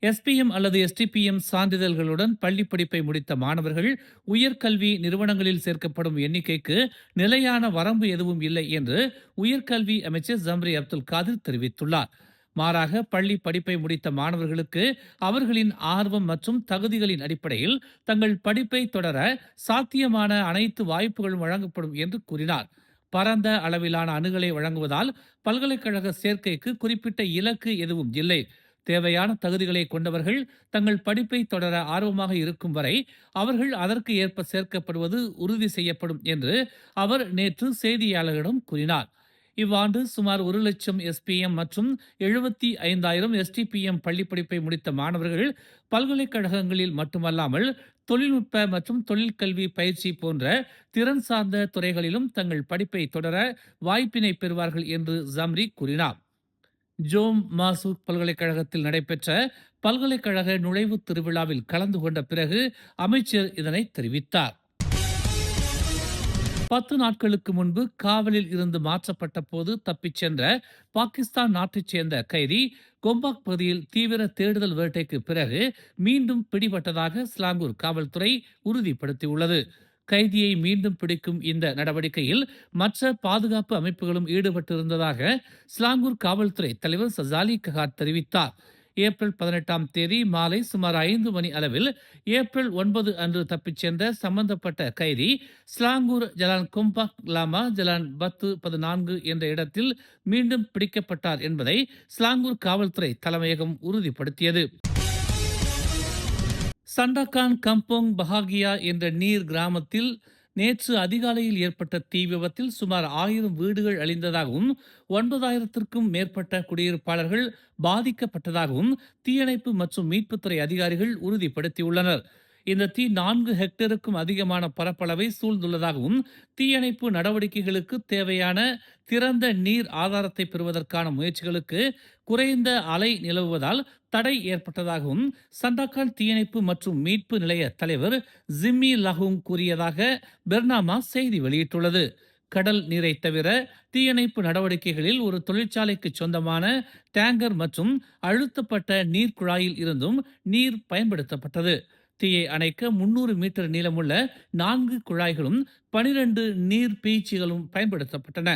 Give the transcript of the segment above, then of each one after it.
SPM அல்லது STPM சான்றிதழ்களுடன் பள்ளி படிப்பை முடித்த மாணவர்கள் உயர்கல்வி நிறுவனங்களில் சேர்க்கப்படும் எண்ணிக்கைக்கு நிலையான வரம்பு எதுவும் இல்லை என்று உயர்கல்வி அமைச்சர் ஜம்ரி அப்துல் காதிர் தெரிவித்துள்ளார். மாறாக பள்ளி படிப்பை முடித்த மாணவர்களுக்கு அவர்களின் ஆர்வம் மற்றும் தகுதிகளின் அடிப்படையில் தங்கள் படிப்பை தொடர சாத்தியமான அனைத்து வாய்ப்புகளும் வழங்கப்படும் என்று கூறினார். பரந்த அளவிலான அணுகலை வழங்குவதால் பல்கலைக்கழக சேர்க்கைக்கு குறிப்பிட்ட இலக்கு எதுவும் இல்லை. தேவையான தகுதிகளை கொண்டவர்கள் தங்கள் படிப்பை தொடர ஆர்வமாக இருக்கும் வரை அவர்கள் அதற்கு ஏற்ப சேர்க்கப்படுவது உறுதி செய்யப்படும் என்று அவர் நேற்று செய்தியாளர்களிடம் கூறினார். இவ்வாண்டு சுமார் 1,00,000 எஸ்பிஎம் மற்றும் 75,000 எஸ்டிபிஎம் பள்ளிப்படிப்பை முடித்த மாணவர்கள் பல்கலைக்கழகங்களில் மட்டுமல்லாமல் தொழில்நுட்ப மற்றும் தொழிற்கல்வி பயிற்சி போன்ற திறன் சார்ந்த துறைகளிலும் தங்கள் படிப்பை தொடர வாய்ப்பினை பெறுவார்கள் என்று ஜம்ரி கூறினார். ஜோம் மாசூர் பல்கலைக்கழகத்தில் நடைபெற்ற பல்கலைக்கழக நுழைவுத் திருவிழாவில் கலந்து கொண்ட பிறகு அமைச்சர் இதனை தெரிவித்தார். 10 நாட்களுக்கு முன்பு காவலில் இருந்து மாற்றப்பட்ட போது தப்பிச் சென்ற பாகிஸ்தான் நாட்டைச் சேர்ந்த கைதி கொம்பாக் பகுதியில் தீவிர தேடுதல் வேட்டைக்கு பிறகு மீண்டும் பிடிபட்டதாக ஸ்லாங்கூர் காவல்துறை உறுதிப்படுத்தியுள்ளது. கைதியை மீண்டும் பிடிக்கும் இந்த நடவடிக்கையில் மற்ற பாதுகாப்பு அமைப்புகளும் ஈடுபட்டிருந்ததாக ஸ்லாங்கூர் காவல்துறை தலைவர் சஜாலி ககார் தெரிவித்தார். ஏப்ரல் 18ஆம் தேதி மாலை சுமார் 5 மணி அளவில் ஏப்ரல் 9 அன்று தப்பிச் சென்ற சம்பந்தப்பட்ட கைதி ஸ்லாங்கூர் ஜலான் கொம்பாக் லாமா ஜலான் 10-14 என்ற இடத்தில் மீண்டும் பிடிக்கப்பட்டார் என்பதை ஸ்லாங்கூர் காவல்துறை தலைமையகம் உறுதிப்படுத்தியது. சண்டாகான் கம்போங் பஹாகியா என்ற நீர் கிராமத்தில் நேற்று அதிகாலையில் ஏற்பட்ட தீ விபத்தில் சுமார் 1000 வீடுகள் அழிந்ததாகவும் 9,000த்திற்கும் மேற்பட்ட குடியிருப்பாளர்கள் பாதிக்கப்பட்டதாகவும் தீயணைப்பு மற்றும் மீட்புத்துறை அதிகாரிகள் உறுதிப்படுத்தியுள்ளனர். இந்த தீ 4 ஹெக்டேருக்கும் அதிகமான பரப்பளவை சூழ்ந்துள்ளதாகவும் தீயணைப்பு நடவடிக்கைகளுக்கு தேவையான திறந்த நீர் ஆதாரத்தை பெறுவதற்கான முயற்சிகளுக்கு குறைந்த அலை நிலவுவதால் தடை ஏற்பட்டதாகவும் சண்டாக்கான் தீயணைப்பு மற்றும் மீட்பு நிலைய தலைவர் ஜிம்மி லஹூங் கூறியதாக பெர்னாமா செய்தி வெளியிட்டுள்ளது. கடல் நீரை தவிர தீயணைப்பு நடவடிக்கைகளில் ஒரு தொழிற்சாலைக்கு சொந்தமான டேங்கர் மற்றும் அழுத்தப்பட்ட நீர் குழாயில் இருந்தும் நீர் பயன்படுத்தப்பட்டது. தீயை அணைக்க 300 மீட்டர் நீளமுள்ள 4 குழாய்களும் 12 நீர் பீச்சிகளும் பயன்படுத்தப்பட்டன.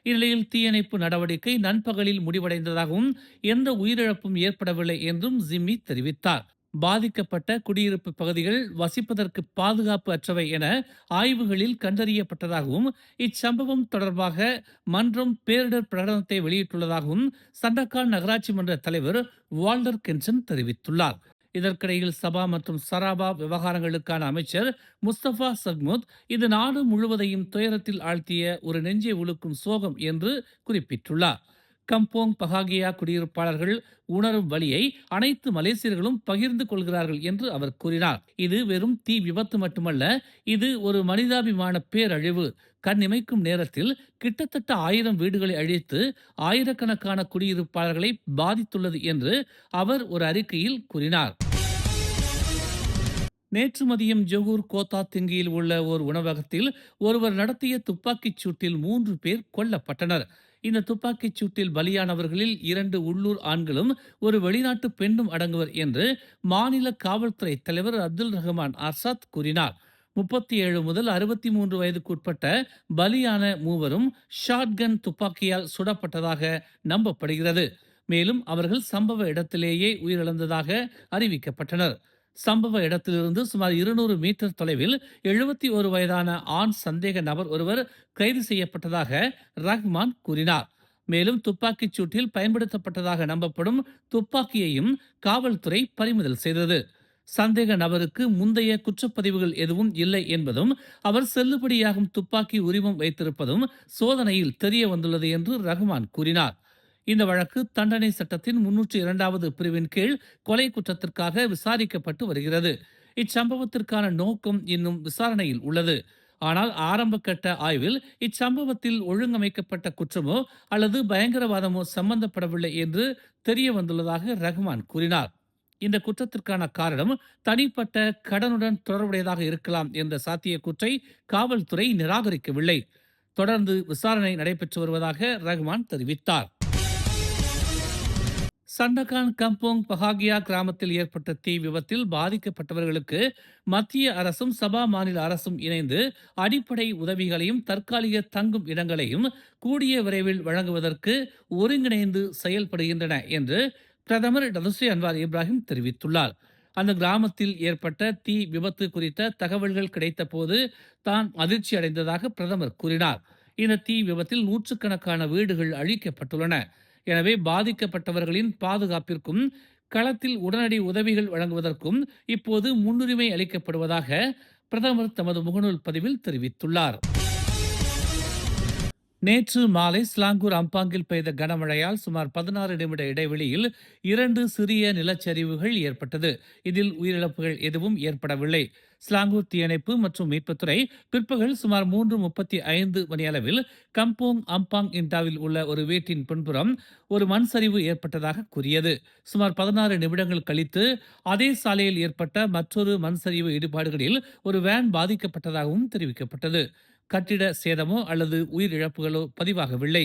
இந்நிலையில் தீயணைப்பு நடவடிக்கை நண்பகலில் முடிவடைந்ததாகவும் எந்த உயிரிழப்பும் ஏற்படவில்லை என்றும் ஜிம்மி தெரிவித்தார். பாதிக்கப்பட்ட குடியிருப்பு பகுதிகள் வசிப்பதற்கு பாதுகாப்பு அற்றவை என ஆய்வுகளில் கண்டறியப்பட்டதாகவும் இச்சம்பவம் தொடர்பாக மன்றம் பேரிடர் பிரகடனத்தை வெளியிட்டுள்ளதாகவும் சண்டக்கான் நகராட்சி மன்ற தலைவர் வால்டர் கென்சன் தெரிவித்துள்ளார். இதற்கிடையில் சபா மற்றும் சராபா விவகாரங்களுக்கான அமைச்சர் முஸ்தபா சக்முத் இது நாடு முழுவதையும் துயரத்தில் ஆழ்த்திய ஒரு நெஞ்சை உலுக்கும் சோகம் என்று குறிப்பிட்டுள்ளார். கம்போங் பஹாகியா குடியிருப்பாளர்கள் உணரும் வழியை அனைத்து மலேசியர்களும் பகிர்ந்து கொள்கிறார்கள் என்று அவர் கூறினார். இது வெறும் தீ விபத்து மட்டுமல்ல, இது ஒரு மனிதாபிமான பேரழிவு. கண்ணிமைக்கும் நேரத்தில் கிட்டத்தட்ட 1000 வீடுகளை அழித்து ஆயிரக்கணக்கான குடியிருப்பாளர்களை பாதித்துள்ளது என்று அவர் ஒரு அறிக்கையில் கூறினார். நேற்று மதியம் ஜொகூர் கோத்தா திங்கியில் உள்ள ஓர் உணவகத்தில் ஒருவர் நடத்திய துப்பாக்கிச் சூட்டில் 3 பேர் கொல்லப்பட்டனர். இந்த துப்பாக்கிச் சூட்டில் பலியானவர்களில் 2 உள்ளூர் ஆண்களும் ஒரு வெளிநாட்டு பெண்ணும் அடங்குவர் என்று மாநில காவல்துறை தலைவர் அப்துல் ரஹ்மான் ஆசாத் கூறினார். 37 முதல் 63 வயதுக்குட்பட்ட பலியான மூவரும் ஷாட்கன் துப்பாக்கியால் சுடப்பட்டதாக நம்பப்படுகிறது. மேலும் அவர்கள் சம்பவ இடத்திலேயே உயிரிழந்ததாக அறிவிக்கப்பட்டனர். சம்பவ இடத்திலிருந்து சுமார் 200 மீட்டர் தொலைவில் 71 வயதான ஆண் சந்தேக நபர் ஒருவர் கைது செய்யப்பட்டதாக ரஹ்மான் கூறினார். மேலும் துப்பாக்கிச் சூட்டில் பயன்படுத்தப்பட்டதாக நம்பப்படும் துப்பாக்கியையும் காவல்துறை பறிமுதல் செய்தது. சந்தேக நபருக்கு முந்தைய குற்றப்பதிவுகள் எதுவும் இல்லை என்பதும் அவர் செல்லுபடியாகும் துப்பாக்கி உரிமம் வைத்திருப்பதும் சோதனையில் தெரிய வந்துள்ளது என்று ரஹ்மான் கூறினார். இந்த வழக்கு தண்டனை சட்டத்தின் 302வது பிரிவின் கீழ் கொலை குற்றத்திற்காக விசாரிக்கப்பட்டு வருகிறது. இச்சம்பவத்திற்கான நோக்கம் இன்னும் விசாரணையில் உள்ளது. ஆனால் ஆரம்ப கட்ட ஆய்வில் இச்சம்பவத்தில் ஒழுங்கமைக்கப்பட்ட குற்றமோ அல்லது பயங்கரவாதமோ சம்பந்தப்படவில்லை என்று தெரிய வந்துள்ளதாக ரஹ்மான் கூறினார். இந்த குற்றத்திற்கான காரணம் தனிப்பட்ட கடனுடன் தொடர்புடையதாக இருக்கலாம் என்ற சாத்தியக்கூற்றை காவல்துறை நிராகரிக்கவில்லை. தொடர்ந்து விசாரணை நடைபெற்று வருவதாக ரஹ்மான் தெரிவித்தார். சண்டகான் கம்போங் பஹாகியா கிராமத்தில் ஏற்பட்ட தீ விபத்தில் பாதிக்கப்பட்டவர்களுக்கு மத்திய அரசும் சபா மாநில அரசும் இணைந்து அடிப்படை உதவிகளையும் தற்காலிக தங்கும் இடங்களையும் கூடிய விரைவில் வழங்குவதற்கு ஒருங்கிணைந்து செயல்படுகின்றன என்று பிரதமர் டதுஸ்ரீ அன்வார் இப்ராஹிம் தெரிவித்துள்ளார். அந்த கிராமத்தில் ஏற்பட்ட தீ விபத்து குறித்த தகவல்கள் கிடைத்த போது தான் அதிர்ச்சி அடைந்ததாக பிரதமர் கூறினார். இந்த தீ விபத்தில் நூற்றுக்கணக்கான வீடுகள் அழிக்கப்பட்டுள்ளன. எனவே பாதிக்கப்பட்டவர்களின் பாதுகாப்பிற்கும் களத்தில் உடனடி உதவிகள் வழங்குவதற்கும் இப்போது முன்னுரிமை அளிக்கப்படுவதாக பிரதமர் தமது முகநூல் பதிவில் தெரிவித்துள்ளார். நேற்று மாலை ஸ்லாங்கூர் அம்பாங்கில் பெய்த கனமழையால் சுமார் 16 நிமிட இடைவெளியில் 2 சிறிய நிலச்சரிவுகள் ஏற்பட்டது. இதில் உயிரிழப்புகள் எதுவும் ஏற்படவில்லை. ஸ்லாங்கூர் தீயணைப்பு மற்றும் மீட்புத்துறை பிற்பகல் சுமார் 3:35 மணியளவில் கம்போங் அம்பாங் இண்டாவில் உள்ள ஒரு வீட்டின் பின்புறம் ஒரு மண் சரிவு ஏற்பட்டதாக கூறியது. சுமார் 16 நிமிடங்கள் கழித்து அதே சாலையில் ஏற்பட்ட மற்றொரு மண் சரிவு இடிபாடுகளில் ஒரு வேன் பாதிக்கப்பட்டதாகவும் தெரிவிக்கப்பட்டது. கட்டிட சேதமோ அல்லது உயிரிழப்புகளோ பதிவாகவில்லை.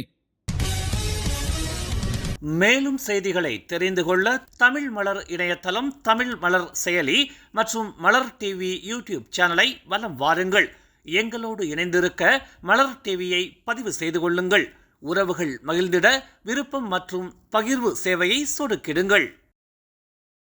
மேலும் செய்திகளை தெரிந்து கொள்ள தமிழ் மலர் இணையதளம், தமிழ் மலர் செயலி மற்றும் மலர் டிவி யூடியூப் சேனலை வலம் வாருங்கள். எங்களோடு இணைந்திருக்க மலர் டிவியை பதிவு செய்து கொள்ளுங்கள். உறவுகள் மகிழ்ந்திட விருப்பம் மற்றும் பகிர்வு சேவையை சொடுக்கிடுங்கள்.